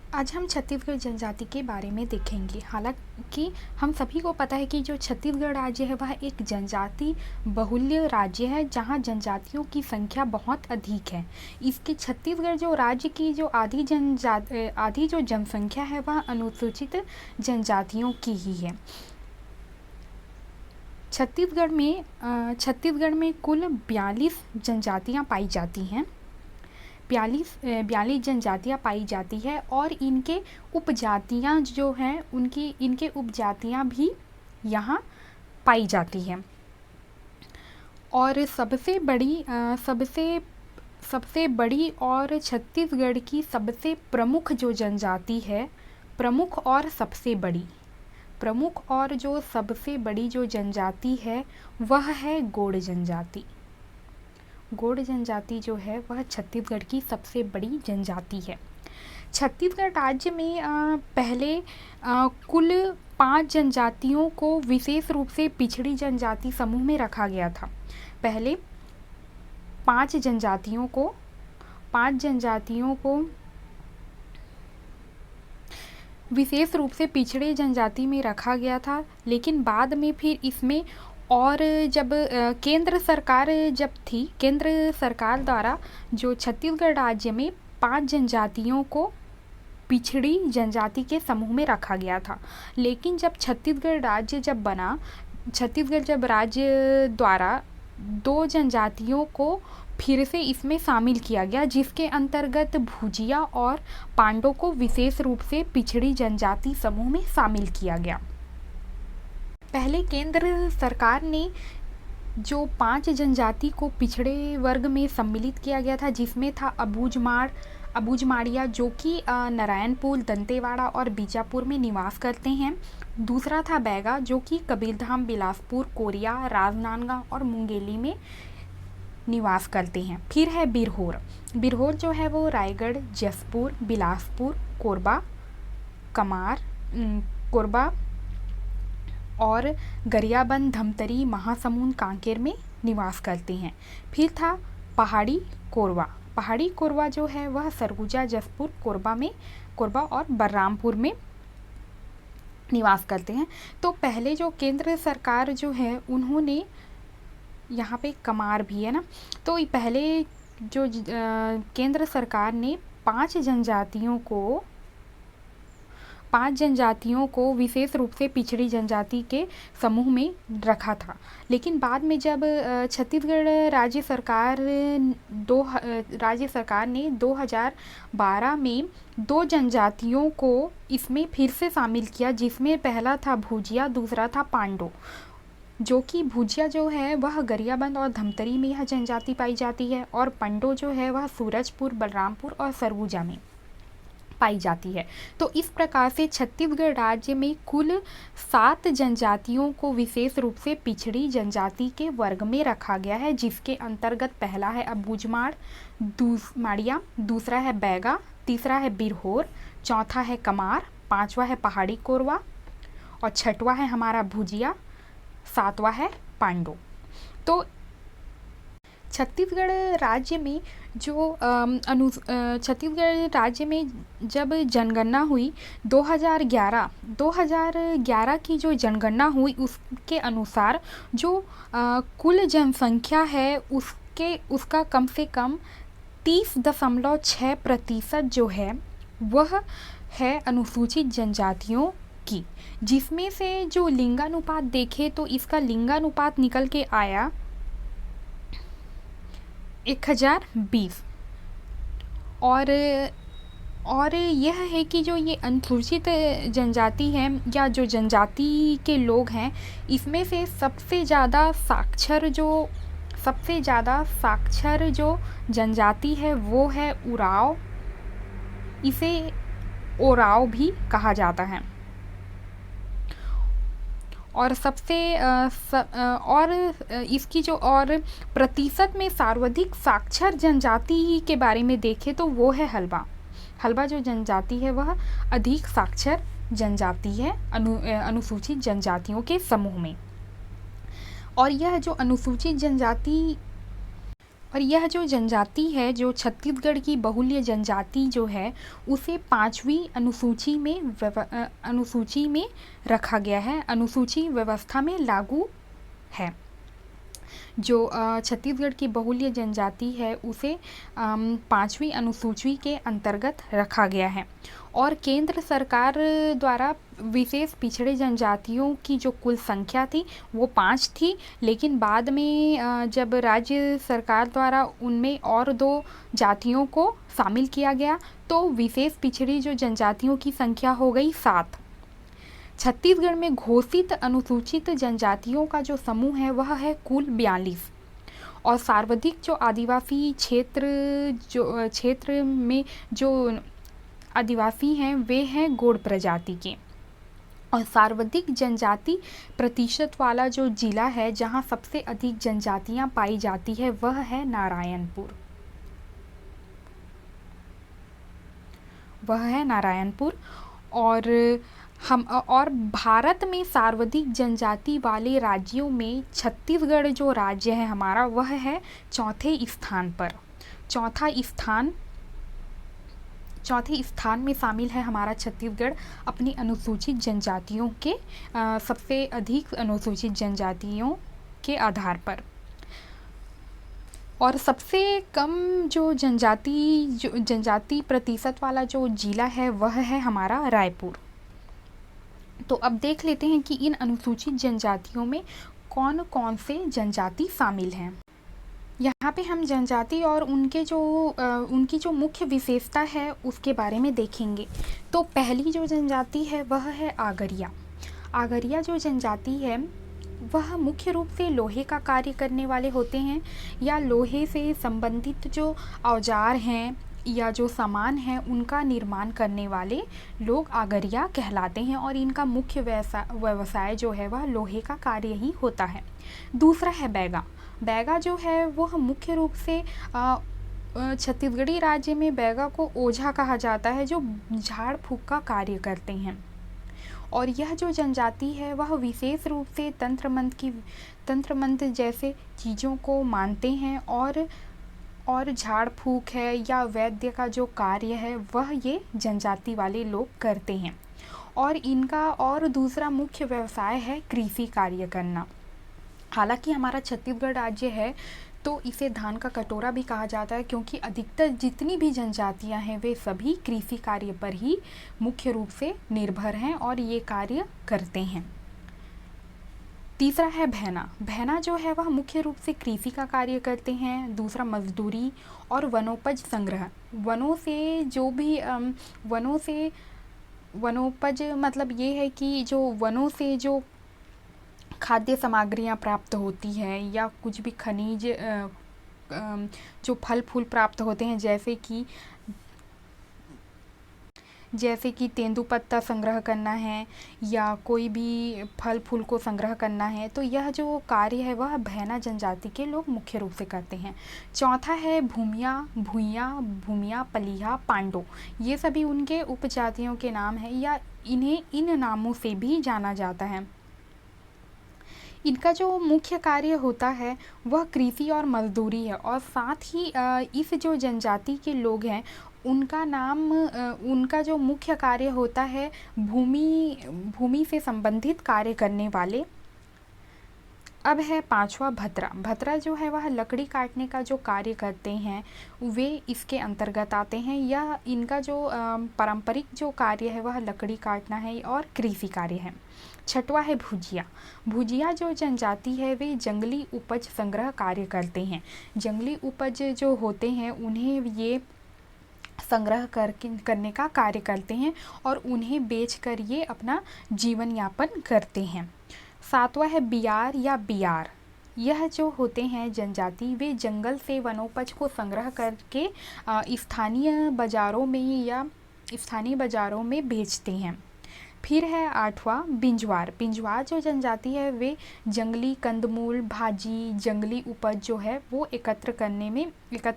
आज हम छत्तीसगढ़ जनजाति के बारे में देखेंगे। हालांकि हम सभी को पता है कि जो छत्तीसगढ़ राज्य है वह एक जनजाति बहुल्य राज्य है जहां जनजातियों की संख्या बहुत अधिक है। इसके छत्तीसगढ़ जो राज्य की जो आधी जो जनसंख्या है वह अनुसूचित जनजातियों की ही है। छत्तीसगढ़ में कुल 42 जनजातियाँ पाई जाती हैं। 42 जनजातियाँ पाई जाती है और इनके उपजातियाँ जो हैं इनके उपजातियाँ भी यहाँ पाई जाती हैं। और सबसे बड़ी और छत्तीसगढ़ की सबसे प्रमुख जो जनजाति है, प्रमुख और जो सबसे बड़ी जो जनजाति है वह है गोंड जनजाति। गोंड जनजाति जो है वह छत्तीसगढ़ की सबसे बड़ी जनजाति है। छत्तीसगढ़ राज्य में पहले कुल 5 जनजातियों को विशेष रूप से पिछड़ी जनजाति समूह में रखा गया था। पहले 5 जनजातियों को विशेष रूप से पिछड़े जनजाति में रखा गया था, लेकिन बाद में फिर इसमें और जब केंद्र सरकार द्वारा जो छत्तीसगढ़ राज्य में 5 जनजातियों को पिछड़ी जनजाति के समूह में रखा गया था। लेकिन जब छत्तीसगढ़ राज्य द्वारा 2 जनजातियों को फिर से इसमें शामिल किया गया, जिसके अंतर्गत भुजिया और पांडो को विशेष रूप से पिछड़ी जनजाति समूह में शामिल किया गया। पहले केंद्र सरकार ने जो 5 जनजाति को पिछड़े वर्ग में सम्मिलित किया गया था, जिसमें था अबूझमाड़िया जो कि नारायणपुर, दंतेवाड़ा और बीजापुर में निवास करते हैं। दूसरा था बैगा जो कि कबीरधाम, बिलासपुर, कोरिया, राजनांदगांव और मुंगेली में निवास करते हैं। फिर है बिरहोर जो है वो रायगढ़, जसपुर, बिलासपुर, कोरबा और गरियाबंद, धमतरी, महासमुंद, कांकेर में निवास करते हैं। फिर था पहाड़ी कोरवा जो है वह सरगुजा, जसपुर, कोरबा और बलरामपुर में निवास करते हैं। तो पहले जो केंद्र सरकार जो है उन्होंने यहाँ पे कमार भी है ना, तो पहले जो केंद्र सरकार ने 5 जनजातियों को विशेष रूप से पिछड़ी जनजाति के समूह में रखा था। लेकिन बाद में जब छत्तीसगढ़ राज्य सरकार ने 2012 में 2 जनजातियों को इसमें फिर से शामिल किया, जिसमें पहला था भुजिया, दूसरा था पांडो। जो कि भुजिया जो है वह गरियाबंद और धमतरी में यह जनजाति पाई जाती है और पंडो जो है वह सूरजपुर, बलरामपुर और सरगुजा में पाई जाती है। तो इस प्रकार से छत्तीसगढ़ राज्य में कुल 7 जनजातियों को विशेष रूप से पिछड़ी जनजाति के वर्ग में रखा गया है, जिसके अंतर्गत पहला है अबूझमाड़िया, दूसरा है बैगा, तीसरा है बिरहोर, चौथा है कमार, 5वां है पहाड़ी कोरवा और 6वां है हमारा भुजिया, 7वां है पांडो। तो छत्तीसगढ़ राज्य में जब जनगणना हुई 2011 की जो जनगणना हुई उसके अनुसार जो कुल जनसंख्या है उसका कम से कम 30.6% जो है वह है अनुसूचित जनजातियों की, जिसमें से जो लिंगानुपात देखे तो इसका लिंगानुपात निकल के आया 1020। और यह है कि जो ये अनुसूचित जनजाति है या जो जनजाति के लोग हैं, इसमें से सबसे ज़्यादा साक्षर जो जनजाति है वो है उराव। इसे ओराव भी कहा जाता है। और इसकी जो और प्रतिशत में सर्वाधिक साक्षर जनजाति के बारे में देखें तो वो है हल्बा जो जनजाति है वह अधिक साक्षर जनजाति है अनुसूचित जनजातियों के समूह में। और यह जो अनुसूचित जनजाति और यह जो जनजाति है, जो छत्तीसगढ़ की बहुल्य जनजाति जो है, उसे 5वीं अनुसूची में रखा गया है, अनुसूची व्यवस्था में लागू है। जो छत्तीसगढ़ की बहुल्य जनजाति है उसे 5वीं अनुसूची के अंतर्गत रखा गया है। और केंद्र सरकार द्वारा विशेष पिछड़े जनजातियों की जो कुल संख्या थी वो 5 थी, लेकिन बाद में जब राज्य सरकार द्वारा उनमें और 2 जातियों को शामिल किया गया तो विशेष पिछड़ी जो जनजातियों की संख्या हो गई 7। छत्तीसगढ़ में घोषित अनुसूचित जनजातियों का जो समूह है वह है कुल 42। और सर्वाधिक जो आदिवासी क्षेत्र में जो आदिवासी हैं वे हैं गोंड प्रजाति के। और सर्वाधिक जनजाति प्रतिशत वाला जो जिला है जहां सबसे अधिक जनजातियां पाई जाती है वह है नारायणपुर। और भारत में सर्वाधिक जनजाति वाले राज्यों में छत्तीसगढ़ जो राज्य है हमारा वह है चौथे स्थान में शामिल है हमारा छत्तीसगढ़ अपनी अनुसूचित जनजातियों के सबसे अधिक अनुसूचित जनजातियों के आधार पर। और सबसे कम जो जनजाति प्रतिशत वाला जो जिला है वह है हमारा रायपुर। तो अब देख लेते हैं कि इन अनुसूचित जनजातियों में कौन कौन से जनजाति शामिल हैं। यहाँ पे हम जनजाति और उनकी जो मुख्य विशेषता है उसके बारे में देखेंगे। तो पहली जो जनजाति है वह है आगरिया। आगरिया जो जनजाति है वह मुख्य रूप से लोहे का कार्य करने वाले होते हैं, या लोहे से संबंधित जो औजार हैं या जो सामान है उनका निर्माण करने वाले लोग आगरिया कहलाते हैं। और इनका मुख्य व्यवसाय जो है वह लोहे का कार्य ही होता है। दूसरा है बैगा। बैगा जो है वह मुख्य रूप से छत्तीसगढ़ी राज्य में बैगा को ओझा कहा जाता है, जो झाड़ फूँक का कार्य करते हैं। और यह जो जनजाति है वह विशेष रूप से तंत्र मंत्र जैसे चीज़ों को मानते हैं, और झाड़ फूँक है या वैद्य का जो कार्य है वह ये जनजाति वाले लोग करते हैं। और इनका और दूसरा मुख्य व्यवसाय है कृषि कार्य करना। हालांकि हमारा छत्तीसगढ़ राज्य है तो इसे धान का कटोरा भी कहा जाता है, क्योंकि अधिकतर जितनी भी जनजातियां हैं वे सभी कृषि कार्य पर ही मुख्य रूप से निर्भर हैं और ये कार्य करते हैं। तीसरा है भैना। भैना जो है वह मुख्य रूप से कृषि का कार्य करते हैं। दूसरा मजदूरी और वनोपज संग्रह। वनोपज मतलब ये है कि जो वनों से जो खाद्य सामग्रियाँ प्राप्त होती हैं या कुछ भी खनिज जो फल फूल प्राप्त होते हैं, जैसे कि तेंदुपत्ता संग्रह करना है या कोई भी फल फूल को संग्रह करना है, तो यह जो कार्य है वह भैना जनजाति के लोग मुख्य रूप से करते हैं। चौथा है भूमिया, पलिया, पांडो। ये सभी उनके उपजातियों के नाम हैं या इन्हें इन नामों से भी जाना जाता है। इनका जो मुख्य कार्य होता है वह कृषि और मजदूरी है। और साथ ही इस जो जनजाति के लोग हैं उनका जो मुख्य कार्य होता है भूमि से संबंधित कार्य करने वाले। अब है पांचवा भतरा। भतरा जो है वह लकड़ी काटने का जो कार्य करते हैं वे इसके अंतर्गत आते हैं, या इनका जो पारंपरिक जो कार्य है वह लकड़ी काटना है और कृषि कार्य है। छठवा है भुजिया। भुजिया जो जनजाति है वे जंगली उपज संग्रह कार्य करते हैं। जंगली उपज जो होते हैं उन्हें ये संग्रह करने का कार्य करते हैं और उन्हें बेचकर ये अपना जीवन यापन करते हैं। सातवां है बियार या बियार। यह जो होते हैं जनजाति वे जंगल से वनोपज को संग्रह करके स्थानीय बाज़ारों में बेचते हैं। फिर है आठवां बिंजवार। बिंजवार जो जनजाति है वे जंगली कंदमूल, भाजी, जंगली उपज जो है वो एकत्र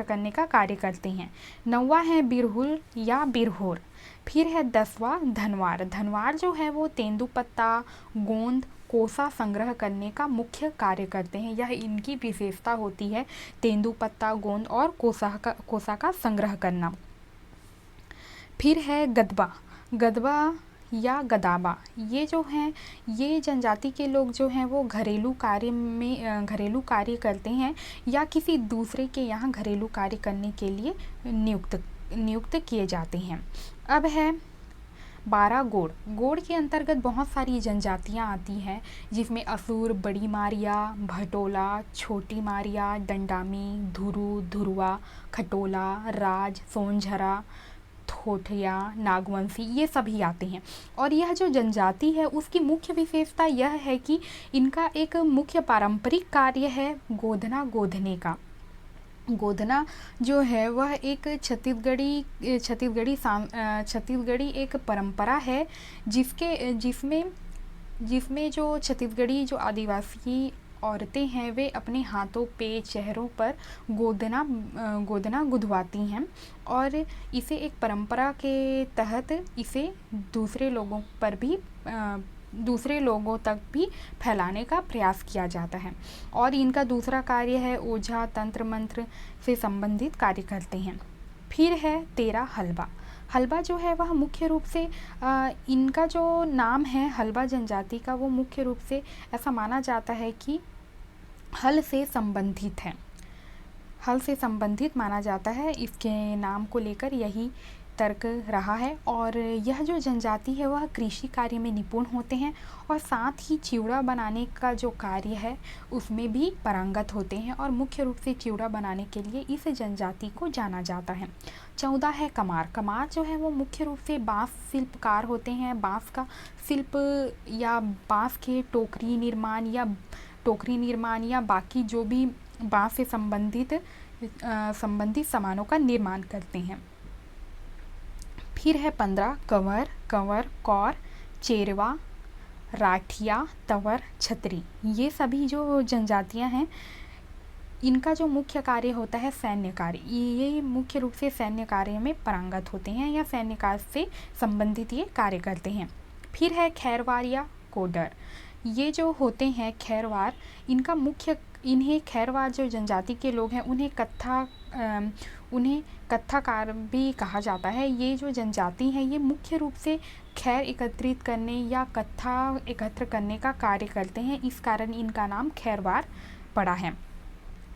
करने का कार्य करते हैं। नौवां है बिरहुल या बिरहोर। फिर है 10वां धनवार। धनवार जो है वो तेंदुपत्ता, गोंद, कोसा संग्रह करने का मुख्य कार्य करते हैं। यह इनकी विशेषता होती है, तेंदुपत्ता, गोंद और कोसा का संग्रह करना। फिर है गदबा। गदबा या गदाबा, ये जो हैं ये जनजाति के लोग जो हैं वो घरेलू कार्य करते हैं या किसी दूसरे के यहाँ घरेलू कार्य करने के लिए नियुक्त किए जाते हैं। अब है 12 गोड़। गोड़ के अंतर्गत बहुत सारी जनजातियाँ आती हैं, जिसमें असुर, बड़ी मारिया, भटोला, छोटी मारिया, दंडामी, धुरु, धुरुआ, खटोला, राज, सोनझरा, थोथिया, नागवंशी, ये सभी आते हैं। और यह जो जनजाति है उसकी मुख्य विशेषता यह है कि इनका एक मुख्य पारंपरिक कार्य है गोधना गोधने का। गोधना जो है वह एक छत्तीसगढ़ी एक परंपरा है, जिसमें जो छत्तीसगढ़ी जो आदिवासी औरतें हैं वे अपने हाथों पे, चेहरों पर गोदना गुदवाती हैं और इसे एक परंपरा के तहत इसे दूसरे लोगों तक भी फैलाने का प्रयास किया जाता है। और इनका दूसरा कार्य है ओझा, तंत्र मंत्र से संबंधित कार्य करते हैं। फिर है 13 हलबा। हलबा जो है वह मुख्य रूप से इनका जो नाम है हलबा जनजाति का, वो मुख्य रूप से ऐसा माना जाता है कि हल से संबंधित है, हल से संबंधित माना जाता है। इसके नाम को लेकर यही तर्क रहा है। और यह जो जनजाति है वह कृषि कार्य में निपुण होते हैं और साथ ही चिवड़ा बनाने का जो कार्य है उसमें भी पारंगत होते हैं और मुख्य रूप से चिवड़ा बनाने के लिए इस जनजाति को जाना जाता है। 14 है कमार। कमार जो है वो मुख्य रूप से बाँस शिल्पकार होते हैं। बाँस का शिल्प या बाँस के टोकरी निर्माण या बाकी जो भी बाँस से संबंधित सामानों का निर्माण करते हैं। फिर है 15 कंवर, कौर, चेरवा, राठिया, तंवर, छतरी। ये सभी जो जनजातियां हैं इनका जो मुख्य कार्य होता है सैन्य कार्य। ये मुख्य रूप से सैन्य कार्य में पारंगत होते हैं या सैन्य कार्य से संबंधित ये कार्य करते हैं। फिर है खैरवार या कोडर। ये जो होते हैं खैरवार, इन्हें खैरवार जो जनजाति के लोग हैं उन्हें कत्थाकार भी कहा जाता है। ये जो जनजाति है ये मुख्य रूप से खैर एकत्रित करने या कत्था एकत्र करने का कार्य करते हैं, इस कारण इनका नाम खैरवार पड़ा है।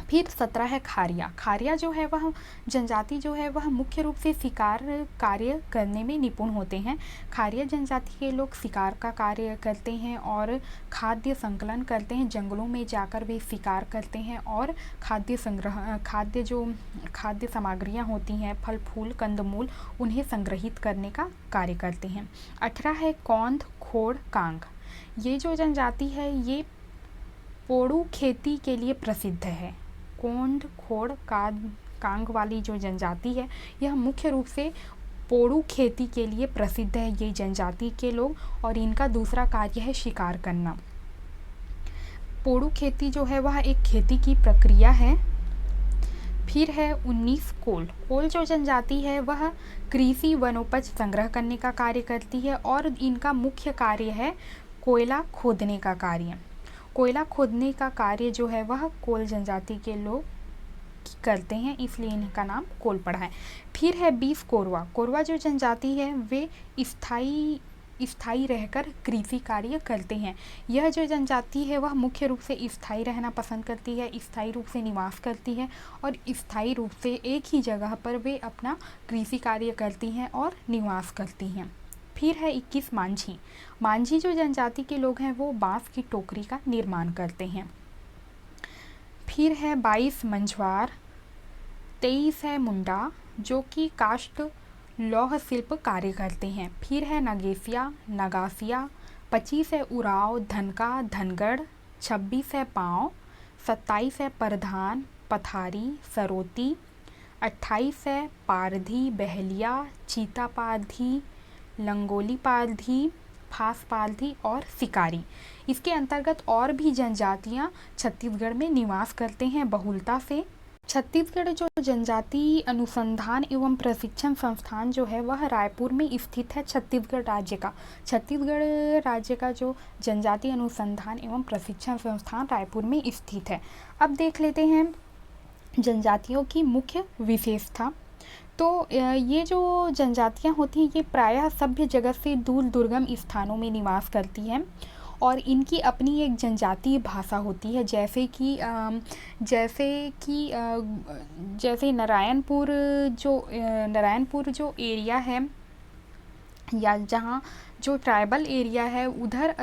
फिर 17 है खारिया। खारिया जो है वह जनजाति जो है वह मुख्य रूप से शिकार कार्य करने में निपुण होते हैं। खारिया जनजाति के लोग शिकार का कार्य करते हैं और खाद्य संकलन करते हैं। जंगलों में जाकर वे शिकार करते हैं और खाद्य सामग्रियां होती हैं, फल फूल कंदमूल, उन्हें संग्रहित करने का कार्य करते हैं। 18 है कौंध, खोड़, कांग। ये जो जनजाति है ये पोड़ू खेती के लिए प्रसिद्ध है। कोंड, खोड़, कांग वाली जो जनजाति है यह मुख्य रूप से पोड़ू खेती के लिए प्रसिद्ध है ये जनजाति के लोग, और इनका दूसरा कार्य है शिकार करना। पोड़ू खेती जो है वह एक खेती की प्रक्रिया है। फिर है 19 कोल। कोल जो जनजाति है वह कृषि वनोपज संग्रह करने का कार्य करती है और इनका मुख्य कार्य है कोयला खोदने का कार्य। कोयला खोदने का कार्य जो है वह कोल जनजाति के लोग करते हैं, इसलिए इनका नाम कोल पड़ा है। फिर है 20 कोरवा। कोरवा जो जनजाति है वे स्थायी रहकर कृषि कार्य करते हैं। यह जो जनजाति है वह मुख्य रूप से स्थायी रहना पसंद करती है, स्थायी रूप से निवास करती है और स्थायी रूप से एक ही जगह पर वे अपना कृषि कार्य करती हैं और निवास करती हैं। फिर है 21 मांझी। मांझी जो जनजाति के लोग हैं वो बांस की टोकरी का निर्माण करते हैं। फिर है 22 मंझवार। 23 है मुंडा जो कि काष्ठ लौह शिल्प कार्य करते हैं। फिर है नगासिया। 25 है उराव, धनका, धनगढ़। 26 है पाँव। 27 है परधान, पथारी, सरोती। 28 है पारधी, बहलिया, चीता पारधी, लंगोली पारधी, फास पारधी और शिकारी। इसके अंतर्गत और भी जनजातियां छत्तीसगढ़ में निवास करते हैं बहुलता से। छत्तीसगढ़ जो जनजाति अनुसंधान एवं प्रशिक्षण संस्थान जो है वह रायपुर में स्थित है। छत्तीसगढ़ राज्य का जो जनजाति अनुसंधान एवं प्रशिक्षण संस्थान रायपुर में स्थित है। अब देख लेते हैं जनजातियों की मुख्य विशेषता। तो ये जो जनजातियाँ होती हैं ये प्रायः सभ्य जगत से दूर दुर्गम स्थानों में निवास करती हैं और इनकी अपनी एक जनजातीय भाषा होती है। जैसे नारायणपुर जो एरिया है या जहाँ जो ट्राइबल एरिया है उधर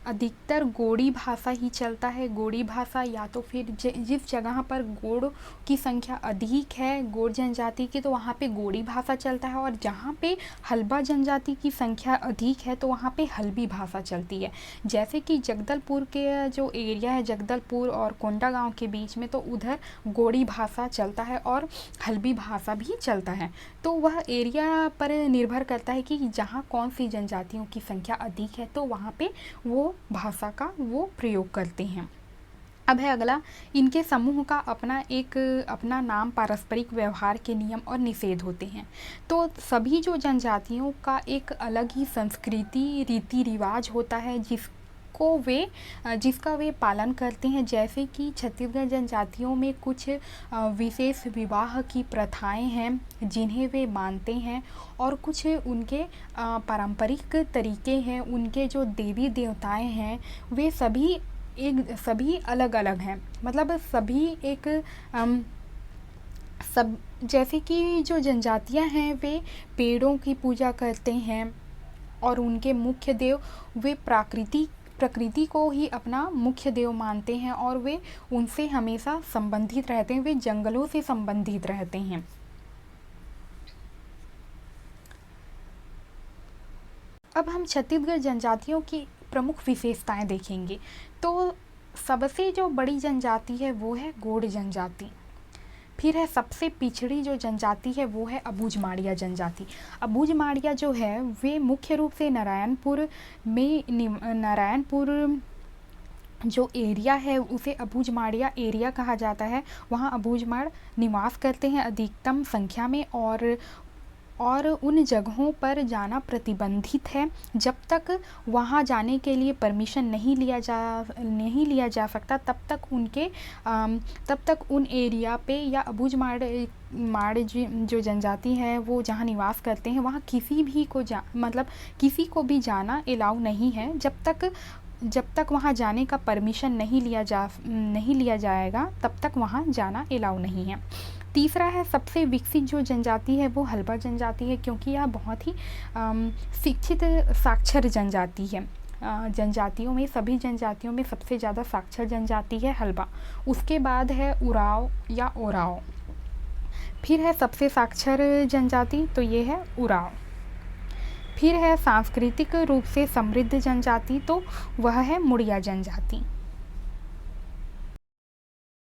अधिकतर गोड़ी भाषा ही चलता है। गोड़ी भाषा या तो फिर जिस जगह पर गोड़ की संख्या अधिक है गोड़ जनजाति की तो वहाँ पे गोड़ी भाषा चलता है, और जहाँ पे हल्बा जनजाति की संख्या अधिक है तो वहाँ पे हल्बी भाषा चलती है। जैसे कि जगदलपुर के जो एरिया है जगदलपुर और कोंडागांव के बीच में तो उधर गोड़ी भाषा चलता है और हल्बी भाषा भी चलता है। तो वह एरिया पर निर्भर करता है कि जहाँ कौन सी जनजातियों की संख्या अधिक है तो वहाँ पे वो भाषा का वो प्रयोग करते हैं। अब है अगला, इनके समूह का अपना नाम, पारस्परिक व्यवहार के नियम और निषेध होते हैं। तो सभी जो जनजातियों का एक अलग ही संस्कृति रीति रिवाज होता है जिसका वे पालन करते हैं। जैसे कि छत्तीसगढ़ जनजातियों में कुछ विशेष विवाह की प्रथाएं हैं जिन्हें वे मानते हैं, और कुछ उनके पारंपरिक तरीके हैं। उनके जो देवी देवताएं हैं वे सभी अलग अलग हैं, मतलब सभी एक सब जैसे कि जो जनजातियां हैं वे पेड़ों की पूजा करते हैं और उनके मुख्य देव वे प्रकृति को ही अपना मुख्य देव मानते हैं और वे उनसे हमेशा संबंधित रहते हैं, वे जंगलों से संबंधित रहते हैं। अब हम छत्तीसगढ़ जनजातियों की प्रमुख विशेषताएं देखेंगे। तो सबसे जो बड़ी जनजाति है वो है गोंड जनजाति। फिर है सबसे पिछड़ी जो जनजाति है वो है अबूझमाड़िया जनजाति। अबूझमाड़िया जो है वे मुख्य रूप से नारायणपुर जो एरिया है उसे अबूझमाड़िया एरिया कहा जाता है। वहाँ अबूझमाड़ निवास करते हैं अधिकतम संख्या में, और उन जगहों पर जाना प्रतिबंधित है। जब तक वहाँ जाने के लिए परमिशन नहीं लिया जा सकता तब तक उन एरिया पे या अबूझमाड़ जो जनजाति है वो जहाँ निवास करते हैं वहाँ किसी को भी जाना अलाउ नहीं है। जब तक वहाँ जाने का परमिशन नहीं लिया जाएगा तब तक वहाँ जाना अलाउ नहीं है। तीसरा है सबसे विकसित जो जनजाति है वो हल्बा जनजाति है, क्योंकि यह बहुत ही शिक्षित साक्षर जनजाति है। सभी जनजातियों में सबसे ज़्यादा साक्षर जनजाति है हल्बा। उसके बाद है उराव या ओराव। फिर है सबसे साक्षर जनजाति, तो ये है उराव। फिर है सांस्कृतिक रूप से समृद्ध जनजाति, तो वह है मुड़िया जनजाति।